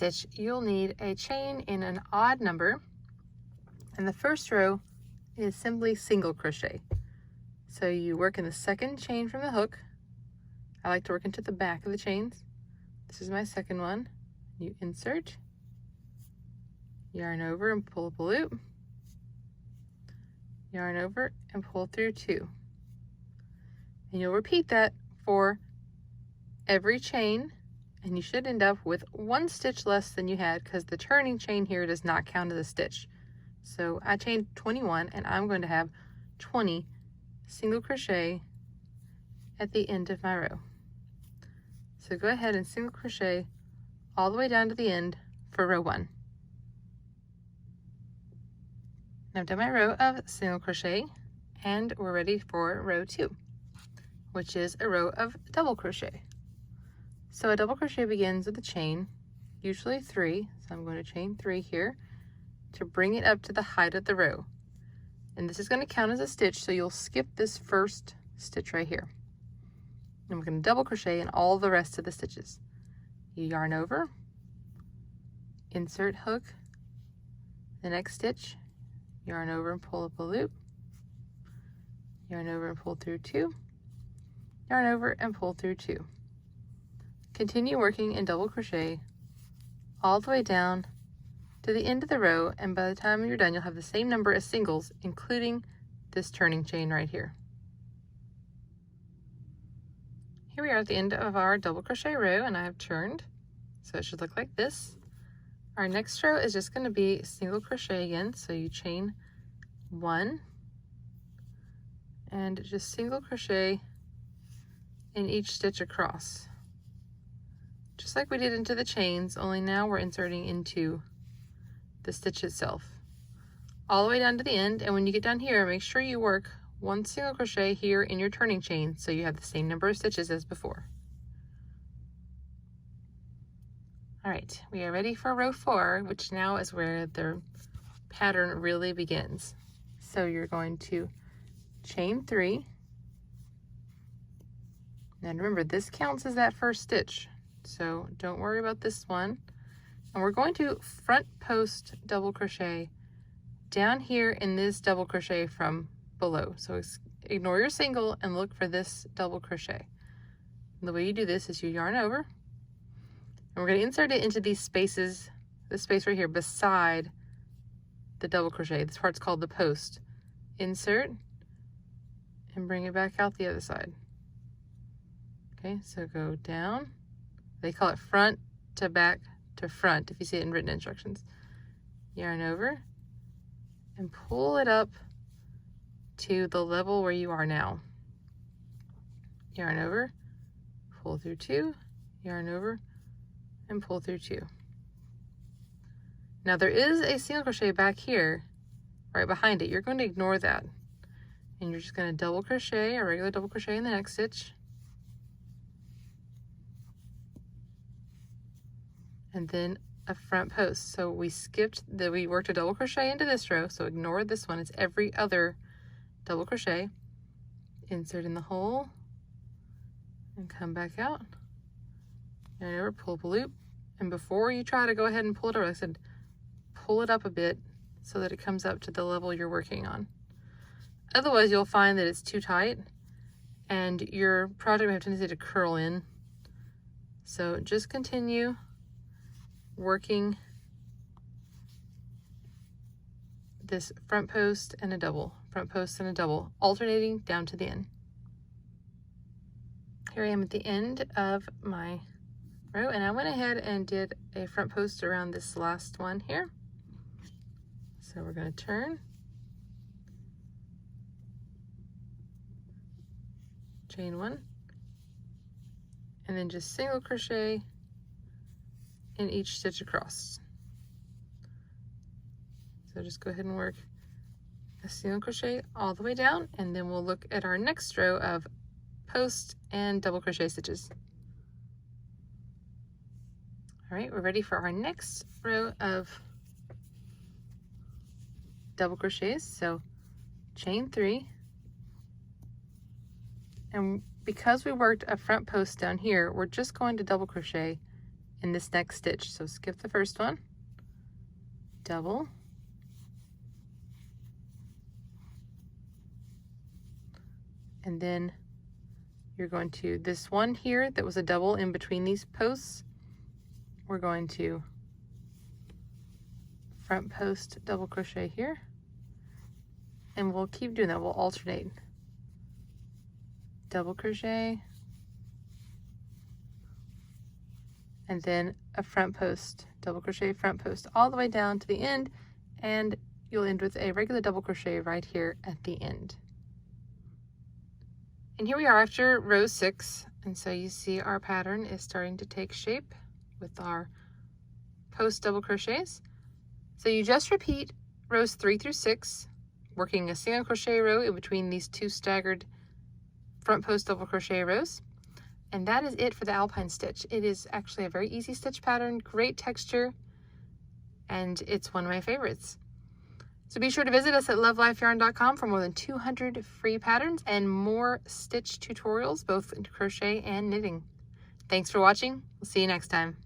stitch, you'll need a chain in an odd number, and the first row is simply single crochet. So you work in the second chain from the hook. I like to work into the back of the chains. This is my second one. You insert, yarn over and pull up a loop, yarn over and pull through 2. And you'll repeat that for every chain, and you should end up with 1 stitch less than you had because the turning chain here does not count as a stitch. So I chained 21 and I'm going to have 20 single crochet at the end of my row. So go ahead and single crochet all the way down to the end for row 1. Now I've done my row of single crochet and we're ready for row 2, which is a row of double crochet. So a double crochet begins with a chain, usually 3. So I'm going to chain 3 here to bring it up to the height of the row. And this is going to count as a stitch, so you'll skip this first stitch right here. And we're going to double crochet in all the rest of the stitches. You yarn over, insert hook, the next stitch, yarn over and pull up a loop, yarn over and pull through 2, yarn over and pull through 2. Continue working in double crochet all the way down to the end of the row, and by the time you're done, you'll have the same number as singles, including this turning chain right here. Here we are at the end of our double crochet row, and I have turned, so it should look like this. Our next row is just going to be single crochet again, so you chain 1 and just single crochet in each stitch across, just like we did into the chains, only now we're inserting into the stitch itself all the way down to the end. And when you get down here, make sure you work 1 single crochet here in your turning chain so you have the same number of stitches as before. All right, we are ready for row 4, which now is where the pattern really begins. So you're going to chain 3, and remember this counts as that first stitch, so don't worry about this one. And we're going to front post double crochet down here in this double crochet from below. So ignore your single and look for this double crochet. And the way you do this is you yarn over, and we're going to insert it into these spaces, this space right here beside the double crochet. This part's called the post. Insert and bring it back out the other side. Okay, so go down. They call it front to back to front if you see it in written instructions. Yarn over and pull it up to the level where you are now. Yarn over, pull through 2, yarn over and pull through 2. Now there is a single crochet back here right behind it. You're going to ignore that, and you're just going to double crochet, a regular double crochet in the next stitch, and then a front post. So we worked a double crochet into this row, so ignore this one. It's every other double crochet. Insert in the hole and come back out, yarn over, pull up a loop, and before you try to go ahead and pull it over, like I said, pull it up a bit so that it comes up to the level you're working on. Otherwise you'll find that it's too tight and your project may have a tendency to curl in. So just continue working this front post and a double, front post and a double, alternating down to the end. Here I am at the end of my row, and I went ahead and did a front post around this last one here. So we're going to turn, chain 1, and then just single crochet in each stitch across. So just go ahead and work a single crochet all the way down, and then we'll look at our next row of post and double crochet stitches. All right, we're ready for our next row of double crochets. So chain 3, and because we worked a front post down here, we're just going to double crochet in this next stitch. So skip the first one, double, and then you're going to, this one here that was a double in between these posts, we're going to front post double crochet here, and we'll keep doing that. We'll alternate. Double crochet, and then a front post, double crochet, front post, all the way down to the end, and you'll end with a regular double crochet right here at the end. And here we are after row 6, and so you see our pattern is starting to take shape with our post double crochets. So you just repeat rows 3 through 6, working a single crochet row in between these 2 staggered front post double crochet rows. And that is it for the Alpine stitch. It is actually a very easy stitch pattern, great texture, and it's one of my favorites. So be sure to visit us at love.life.yarn.com for more than 200 free patterns and more stitch tutorials, both in crochet and knitting. Thanks for watching. We'll see you next time.